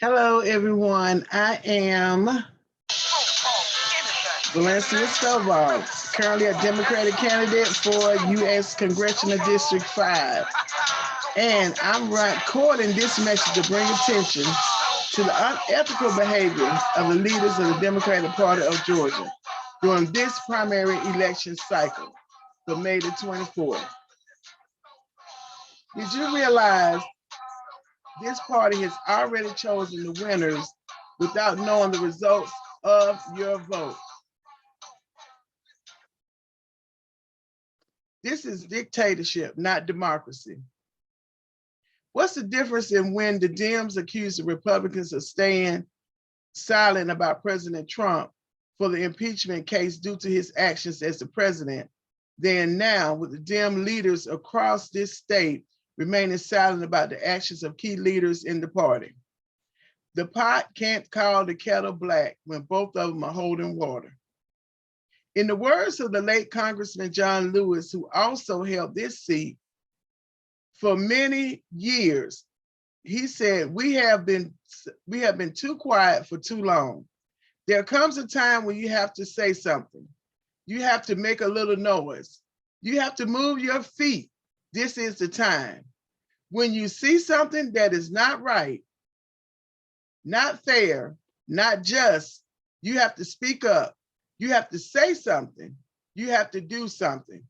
Hello, everyone. I am Valencia Stovall, currently a Democratic candidate for U.S. Congressional District 5. And I'm recording this message to bring attention to the unethical behavior of the leaders of the Democratic Party of Georgia during this primary election cycle for May the 24th. Did you realize this party has already chosen the winners without knowing the results of your vote? This is dictatorship, not democracy. What's the difference in when the Dems accuse the Republicans of staying silent about President Trump for the impeachment case due to his actions as the president, than now with the Dem leaders across this state remaining silent about the actions of key leaders in the party? The pot can't call the kettle black when both of them are holding water. In the words of the late Congressman John Lewis, who also held this seat for many years, he said, we have been too quiet for too long. There comes a time when you have to say something. You have to make a little noise. You have to move your feet. This is the time. When you see something that is not right, not fair, not just, you have to speak up. You have to say something. You have to do something.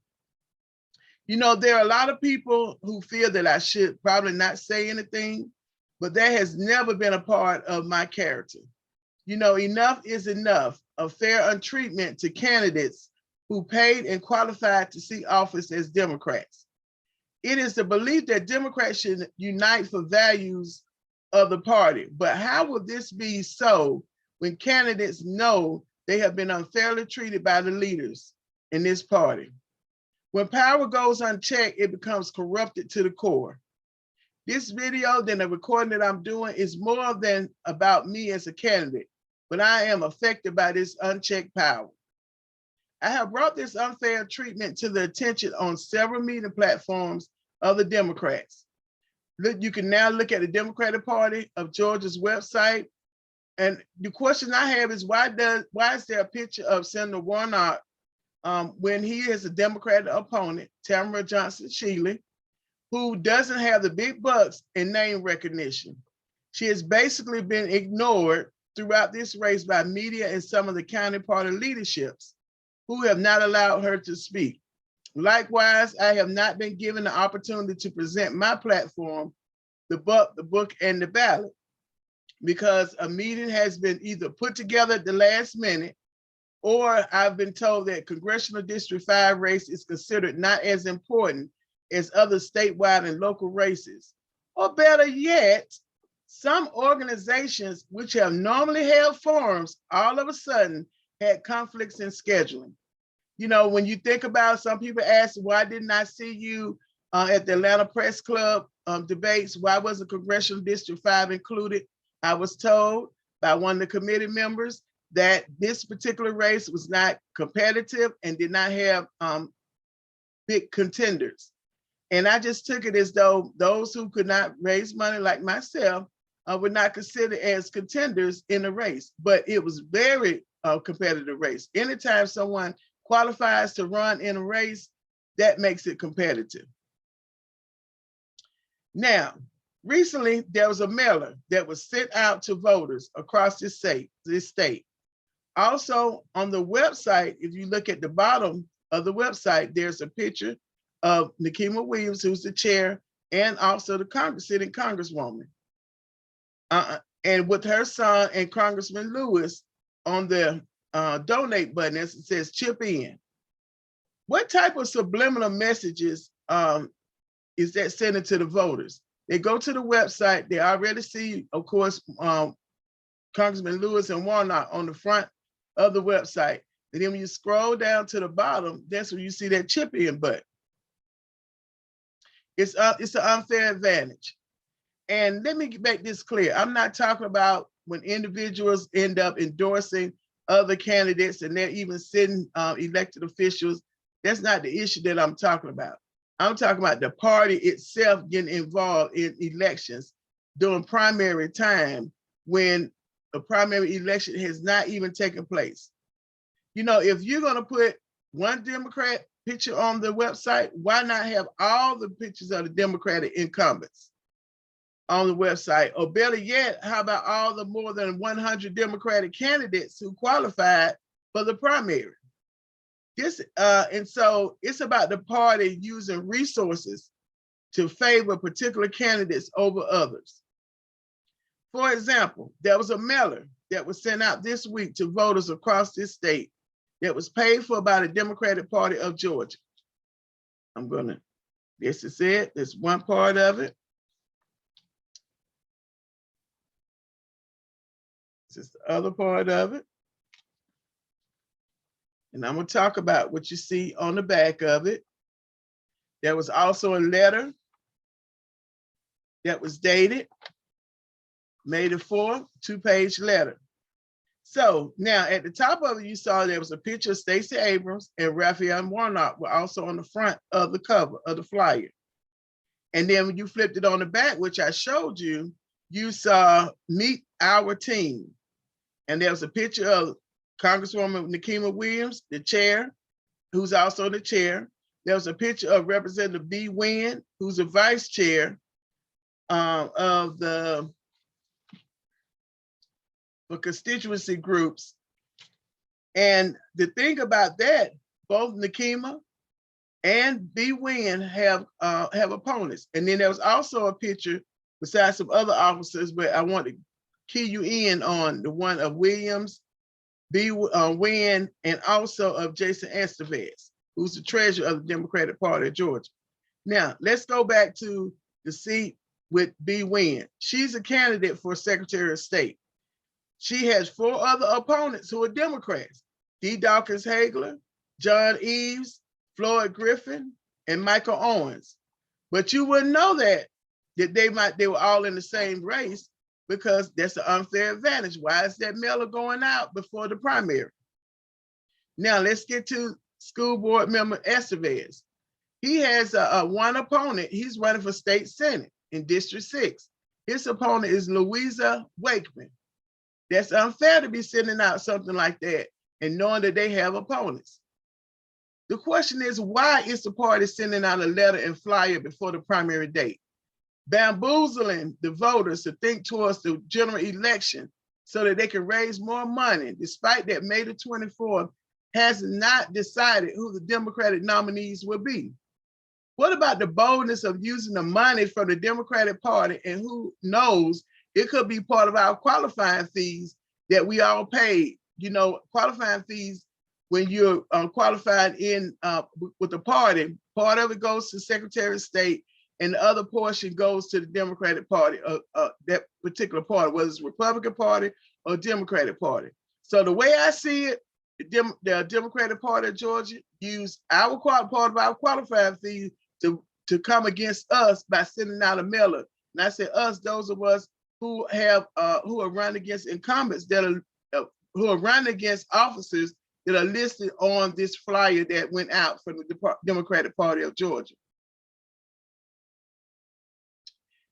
You know, there are a lot of people who feel that I should probably not say anything, but that has never been a part of my character. You know, enough is enough of fair treatment to candidates who paid and qualified to seek office as Democrats. It is the belief that Democrats should unite for values of the party. But how will this be so when candidates know they have been unfairly treated by the leaders in this party? When power goes unchecked, it becomes corrupted to the core. This video, then the recording that I'm doing, is more than about me as a candidate, but I am affected by this unchecked power. I have brought this unfair treatment to the attention on several media platforms of the Democrats. You can now look at the Democratic Party of Georgia's website. And the question I have is, why is there a picture of Senator Warnock when he is a Democratic opponent, Tamara Johnson-Shealy, who doesn't have the big bucks and name recognition? She has basically been ignored throughout this race by media and some of the county party leaderships who have not allowed her to speak. Likewise, I have not been given the opportunity to present my platform, the book, and the ballot, because a meeting has been either put together at the last minute, or I've been told that Congressional District 5 race is considered not as important as other statewide and local races. Or better yet, some organizations which have normally held forums all of a sudden had conflicts in scheduling. You know, when you think about, some people ask, why didn't I see you at the Atlanta Press Club debates? Why wasn't Congressional District 5 included? I was told by one of the committee members that this particular race was not competitive and did not have big contenders. And I just took it as though those who could not raise money like myself were not considered as contenders in the race. But it was very competitive race. Anytime someone qualifies to run in a race, that makes it competitive. Now, recently, there was a mailer that was sent out to voters across this state. Also, on the website, if you look at the bottom of the website, there's a picture of Nikema Williams, who's the chair, and also the sitting Congresswoman. And with her son and Congressman Lewis on the donate button, as it says, chip in. What type of subliminal messages is that sending to the voters? They go to the website, they already see, of course, Congressman Lewis and Warnock on the front of the website. And then when you scroll down to the bottom, that's when you see that chip in button. It's an unfair advantage. And let me make this clear. I'm not talking about when individuals end up endorsing other candidates and they're even sitting elected officials. That's not the issue that I'm talking about. I'm talking about the party itself getting involved in elections during primary time when a primary election has not even taken place. You know, if you're going to put one Democrat picture on the website, why not have all the pictures of the Democratic incumbents on the website? Or better yet, how about all the more than 100 Democratic candidates who qualified for the primary? And so it's about the party using resources to favor particular candidates over others. For example, there was a mailer that was sent out this week to voters across this state that was paid for by the Democratic Party of Georgia. This is it. There's one part of it. This is the other part of it. And I'm going to talk about what you see on the back of it. There was also a letter that was dated May the 4th, 2-page letter. So now at the top of it, you saw there was a picture of Stacey Abrams and Raphael Warnock were also on the front of the cover of the flyer. And then when you flipped it on the back, which I showed you, you saw meet our team. And there was a picture of Congresswoman Nikema Williams, the chair, who's also the chair. There was a picture of Representative B. Wynn, who's the vice chair of the constituency groups. And the thing about that, both Nikema and B. Wynn have opponents. And then there was also a picture besides some other officers, but I want to key you in on the one of Williams, B. Wynn, and also of Jason Estevez, who's the treasurer of the Democratic Party of Georgia. Now, let's go back to the seat with B. Wynn. She's a candidate for Secretary of State. She has 4 other opponents who are Democrats: D. Dawkins Hagler, John Eves, Floyd Griffin, and Michael Owens. But you wouldn't know that they were all in the same race, because that's an unfair advantage. Why is that mailer going out before the primary? Now let's get to school board member Estevez. He has one opponent. He's running for state senate in District 6. His opponent is Louisa Wakeman. That's unfair to be sending out something like that and knowing that they have opponents. The question is, why is the party sending out a letter and flyer before the primary date, bamboozling the voters to think towards the general election so that they can raise more money, despite that May the 24th has not decided who the Democratic nominees will be? What about the boldness of using the money from the Democratic Party, and who knows, it could be part of our qualifying fees that we all paid. You know, qualifying fees, when you're qualified in with the party, part of it goes to Secretary of State, and the other portion goes to the Democratic Party, that particular party, whether it's Republican Party or Democratic Party. So the way I see it, the Democratic Party of Georgia used our part of our qualifying fees to come against us by sending out a mailer. And I say us, those of us who are running against incumbents who are running against officers that are listed on this flyer that went out from the Democratic Party of Georgia.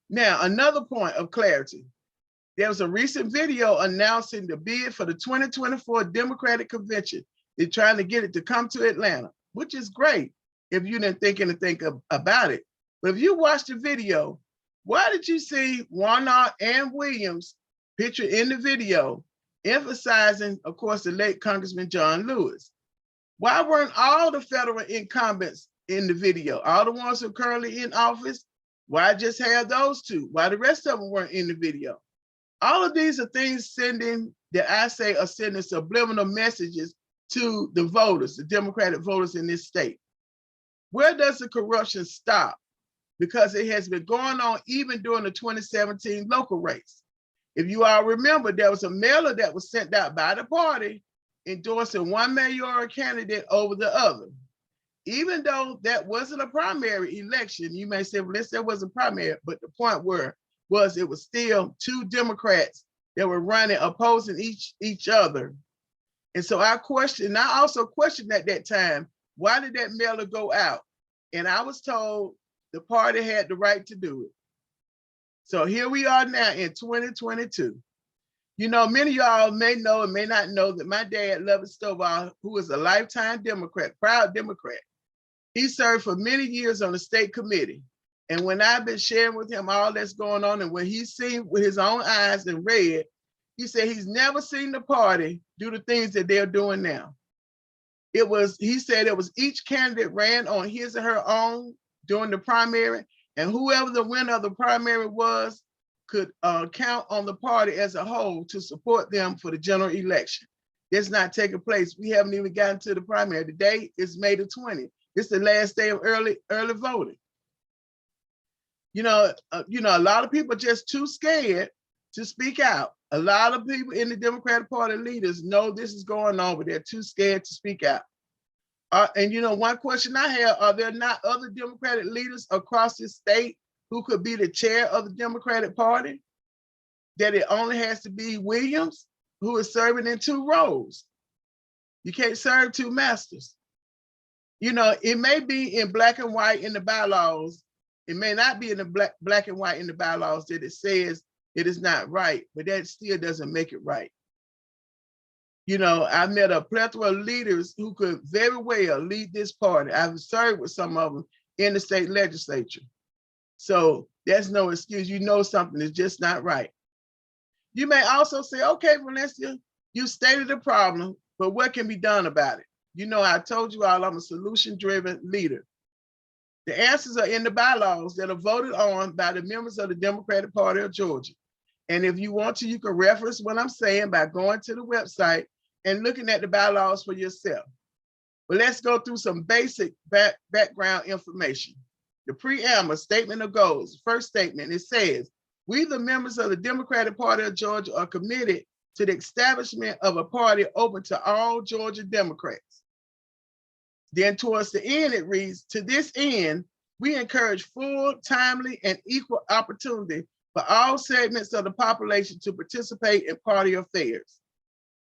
Now, another point of clarity. There was a recent video announcing the bid for the 2024 Democratic Convention. They're trying to get it to come to Atlanta, which is great if you didn't think anything about it. But if you watch the video, why did you see Warnock and Williams pictured in the video, emphasizing, of course, the late Congressman John Lewis? Why weren't all the federal incumbents in the video? All the ones who are currently in office? Why just have those two? Why the rest of them weren't in the video? All of these are things that I say are sending subliminal messages to the voters, the Democratic voters in this state. Where does the corruption stop? Because it has been going on even during the 2017 local race. If you all remember, there was a mailer that was sent out by the party endorsing one mayoral candidate over the other. Even though that wasn't a primary election, you may say, well, that wasn't primary, but the point was it was still 2 Democrats that were running, opposing each other. And so I also questioned at that time, why did that mailer go out? And I was told the party had the right to do it. So here we are now in 2022. You know, many of y'all may know and may not know that my dad, Lovett Stovall, who is a lifetime Democrat, proud Democrat, he served for many years on the state committee. And when I've been sharing with him all that's going on and what he's seen with his own eyes and read, he said he's never seen the party do the things that they're doing now. He said it was each candidate ran on his or her own during the primary, and whoever the winner of the primary was could count on the party as a whole to support them for the general election. It's not taking place. We haven't even gotten to the primary. Today is May the 20th. It's the last day of early voting. You know, a lot of people are just too scared to speak out. A lot of people in the Democratic Party leaders know this is going on, but they're too scared to speak out. And you know, one question I have, are there not other Democratic leaders across this state who could be the chair of the Democratic Party? That it only has to be Williams, who is serving in 2 roles. You can't serve 2 masters. You know, it may be in black and white in the bylaws. It may not be in the black and white in the bylaws that it says it is not right, but that still doesn't make it right. You know, I met a plethora of leaders who could very well lead this party. I've served with some of them in the state legislature. So that's no excuse. You know something is just not right. You may also say, okay, Valencia, you stated the problem, but what can be done about it? You know, I told you all I'm a solution-driven leader. The answers are in the bylaws that are voted on by the members of the Democratic Party of Georgia. And if you want to, you can reference what I'm saying by going to the website and looking at the bylaws for yourself. But let's go through some basic background information. The preamble, statement of goals. First statement, it says, we, the members of the Democratic Party of Georgia, are committed to the establishment of a party open to all Georgia Democrats. Then towards the end, it reads, to this end, we encourage full, timely, and equal opportunity for all segments of the population to participate in party affairs,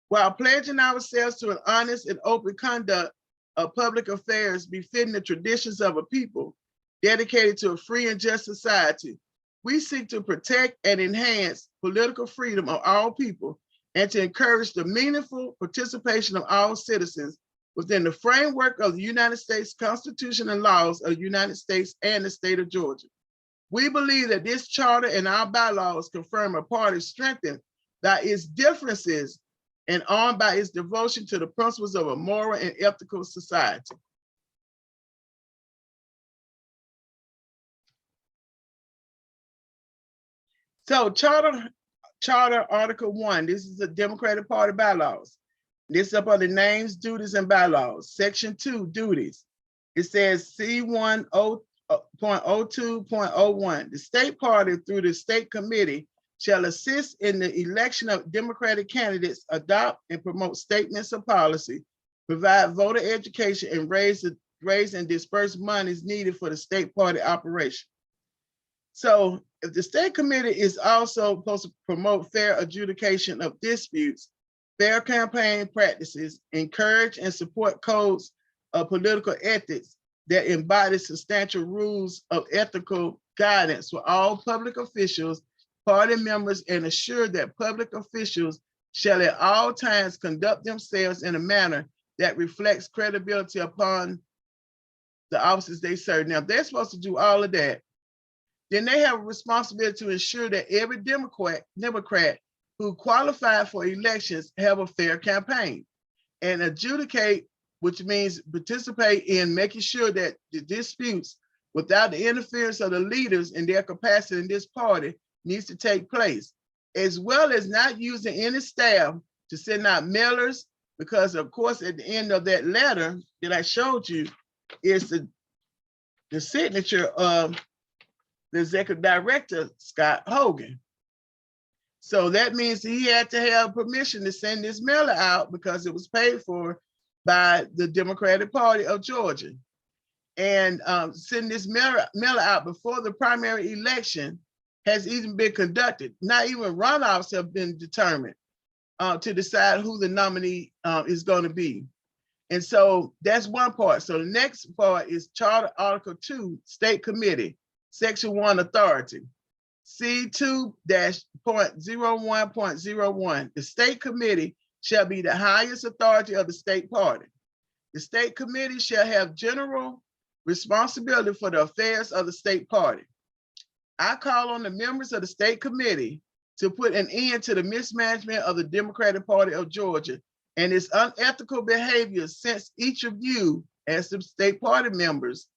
while pledging ourselves to an honest and open conduct of public affairs befitting the traditions of a people dedicated to a free and just society. We seek to protect and enhance political freedom of all people and to encourage the meaningful participation of all citizens within the framework of the United States Constitution and laws of the United States and the state of Georgia. We believe that this charter and our bylaws confirm a party strengthened by its differences and armed by its devotion to the principles of a moral and ethical society. So Charter Article 1, this is the Democratic Party bylaws. This is up under names, duties, and bylaws. Section 2, duties. It says C1.02.01. The state party through the state committee shall assist in the election of Democratic candidates, adopt and promote statements of policy, provide voter education, and raise and disperse monies needed for the state party operation. So if the state committee is also supposed to promote fair adjudication of disputes, fair campaign practices, encourage and support codes of political ethics that embody substantial rules of ethical guidance for all public officials, party members, and assure that public officials shall at all times conduct themselves in a manner that reflects credibility upon the offices they serve. Now, if they're supposed to do all of that, then they have a responsibility to ensure that every Democrat who qualified for elections have a fair campaign and adjudicate, which means participate in making sure that the disputes without the interference of the leaders in their capacity in this party needs to take place, as well as not using any staff to send out mailers, because of course, at the end of that letter that I showed you is the signature of the executive director, Scott Hogan. So that means he had to have permission to send this mailer out because it was paid for by the Democratic Party of Georgia. And send this mailer out before the primary election has even been conducted. Not even runoffs have been determined to decide who the nominee is going to be. And so that's one part. So the next part is Charter Article 2, State Committee, Section 1, Authority. C2-.01.01. The state committee shall be the highest authority of the state party. The state committee shall have general responsibility for the affairs of the state party. I call on the members of the state committee to put an end to the mismanagement of the Democratic Party of Georgia and its unethical behavior, since each of you, as the state party members,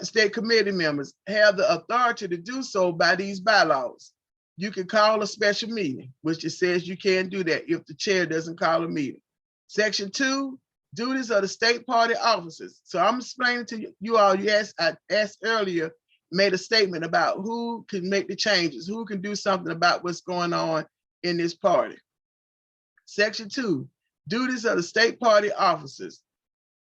state committee members, have the authority to do so by these bylaws. You can call a special meeting, which it says you can do that if the chair doesn't call a meeting. Section 2, duties of the state party officers. So I'm explaining to you all, I asked earlier, made a statement about who can make the changes, who can do something about what's going on in this party. Section 2, duties of the state party officers.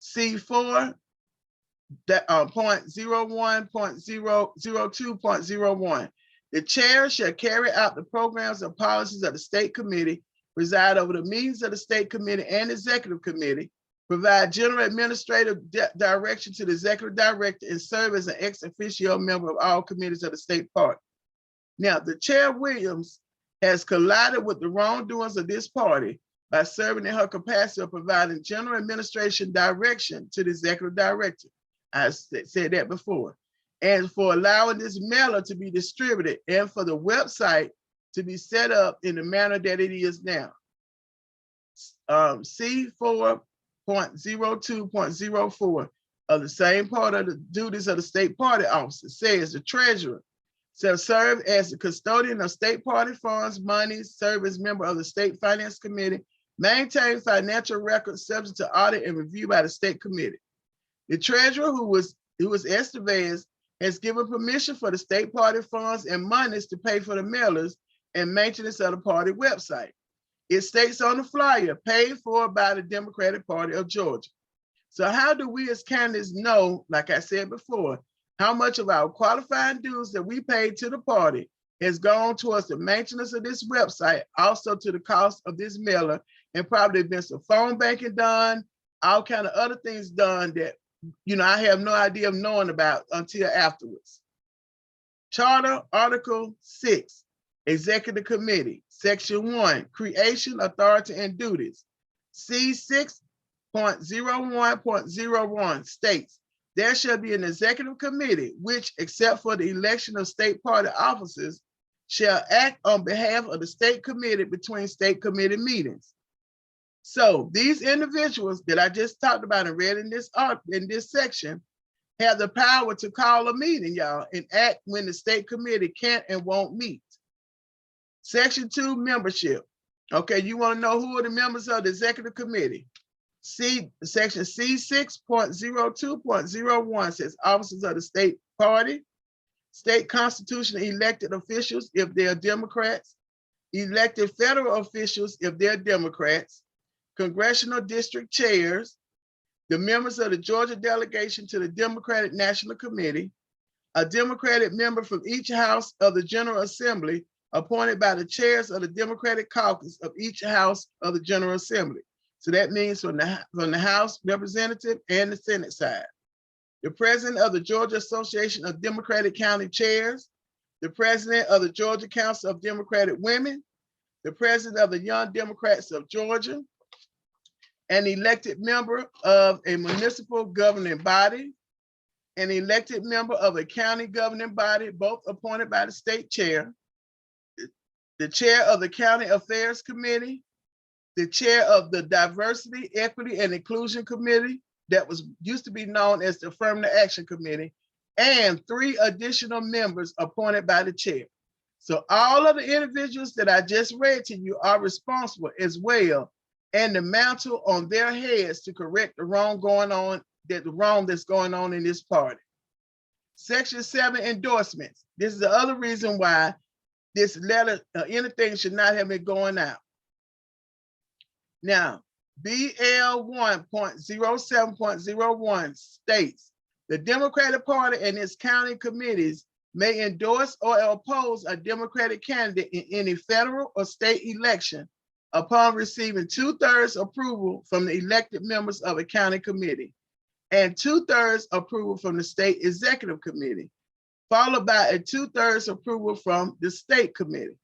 C4.01.002.01. The chair shall carry out the programs and policies of the state committee, preside over the meetings of the state committee and executive committee, provide general administrative direction to the executive director, and serve as an ex officio member of all committees of the state party. Now, the chair Williams has collided with the wrongdoings of this party by serving in her capacity of providing general administration direction to the executive director. I said that before. And for allowing this mailer to be distributed and for the website to be set up in the manner that it is now. C4.02.04 of the same part of the duties of the state party officer says the treasurer shall serve as the custodian of state party funds, monies, serve as member of the state finance committee, maintain financial records subject to audit and review by the state committee. The treasurer, who was Estevez, has given permission for the state party funds and monies to pay for the mailers and maintenance of the party website. It states on the flyer, paid for by the Democratic Party of Georgia. So how do we as candidates know, like I said before, how much of our qualifying dues that we paid to the party has gone towards the maintenance of this website, also to the cost of this mailer, and probably been some phone banking done, all kind of other things done that, you know, I have no idea of knowing about until afterwards. Charter Article 6, Executive Committee, Section 1, Creation, Authority, and Duties. C6.01.01 states, there shall be an executive committee which, except for the election of state party officers, shall act on behalf of the state committee between state committee meetings. So these individuals that I just talked about and read in this section have the power to call a meeting, y'all, and act when the state committee can't and won't meet. Section 2, membership. Okay, you want to know who are the members of the executive committee? Section C6.02.01 says officers of the state party, state constitutional elected officials if they're Democrats, elected federal officials if they're Democrats, congressional district chairs, the members of the Georgia delegation to the Democratic National Committee, a Democratic member from each house of the General Assembly appointed by the chairs of the Democratic caucus of each house of the General Assembly. So that means from the House representative and the Senate side. The president of the Georgia Association of Democratic County Chairs, the president of the Georgia Council of Democratic Women, the president of the Young Democrats of Georgia, an elected member of a municipal governing body, an elected member of a county governing body, both appointed by the state chair, the chair of the County Affairs Committee, the chair of the Diversity, Equity, and Inclusion Committee that used to be known as the Affirmative Action Committee, and 3 additional members appointed by the chair. So all of the individuals that I just read to you are responsible as well, and the mantle on their heads to correct the wrong that's going on in this party. Section 7, endorsements. This is the other reason why this letter, anything should not have been going out. Now, BL 1.07.01 states, the Democratic Party and its county committees may endorse or oppose a Democratic candidate in any federal or state election upon receiving 2/3 approval from the elected members of a county committee and 2/3 approval from the state executive committee. followed by a 2/3 approval from the state committee.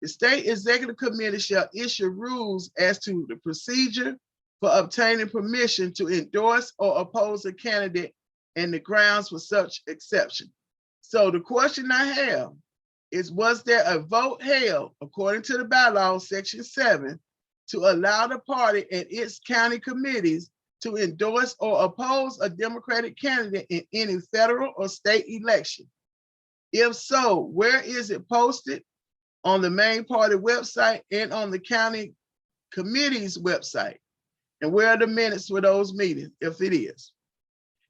The state executive committee shall issue rules as to the procedure for obtaining permission to endorse or oppose a candidate and the grounds for such exception. So the question I have is, was there a vote held according to the bylaws, section 7, to allow the party and its county committees to endorse or oppose a Democratic candidate in any federal or state election? If so, where is it posted? On the main party website and on the county committee's website? And where are the minutes for those meetings, if it is?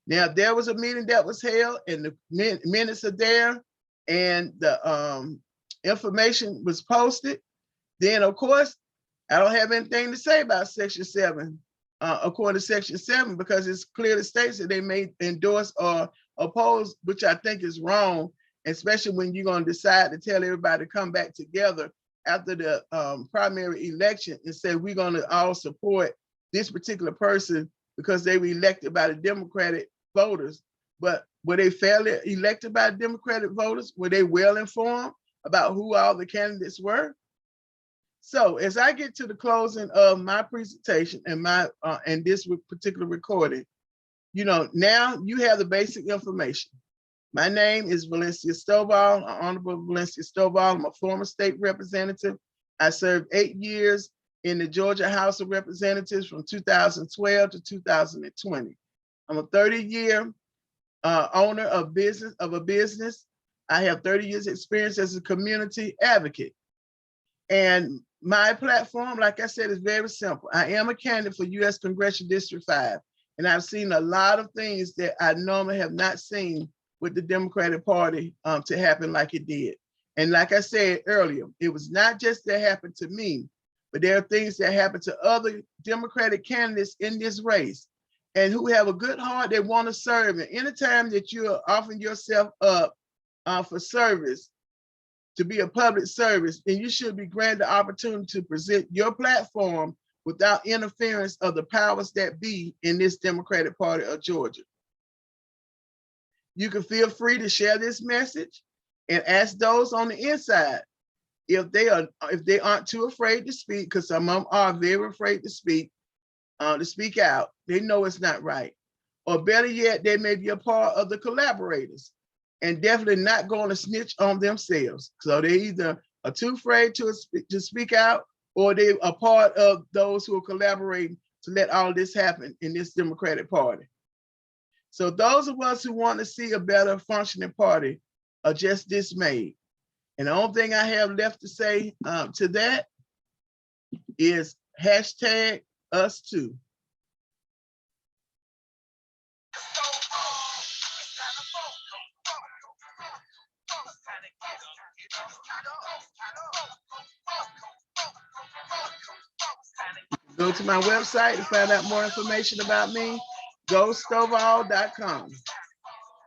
Now, if there was a meeting that was held and the minutes are there and the information was posted, then of course, I don't have anything to say about section 7, according to section 7, because it's clearly states that they may endorse or oppose, which I think is wrong, especially when you're going to decide to tell everybody to come back together after the primary election and say, we're going to all support this particular person because they were elected by the Democratic voters. But were they fairly elected by Democratic voters? Were they well informed about who all the candidates were? So as I get to the closing of my presentation and and this particular recording, you know, now you have the basic information. My name is Valencia Stovall, Honorable Valencia Stovall. I'm a former state representative. I served 8 years in the Georgia House of Representatives from 2012 to 2020. I'm a 30-year owner of a business. I have 30 years experience as a community advocate. And my platform, like I said, is very simple. I am a candidate for U.S. Congressional District 5, and I've seen a lot of things that I normally have not seen with the Democratic Party to happen like it did. And like I said earlier, it was not just that happened to me, but there are things that happen to other Democratic candidates in this race and who have a good heart, they want to serve. And anytime that you're offering yourself up for service, to be a public service, then you should be granted the opportunity to present your platform without interference of the powers that be in this Democratic Party of Georgia. You can feel free to share this message and ask those on the inside if they aren't too afraid to speak, because some of them are very afraid to speak out. They know it's not right. Or better yet, they may be a part of the collaborators and definitely not going to snitch on themselves. So they either are too afraid to speak out, or they are part of those who are collaborating to let all this happen in this Democratic Party. So those of us who want to see a better functioning party are just dismayed. And the only thing I have left to say to that is hashtag us too. Go to my website to find out more information about me, GoStovall.com.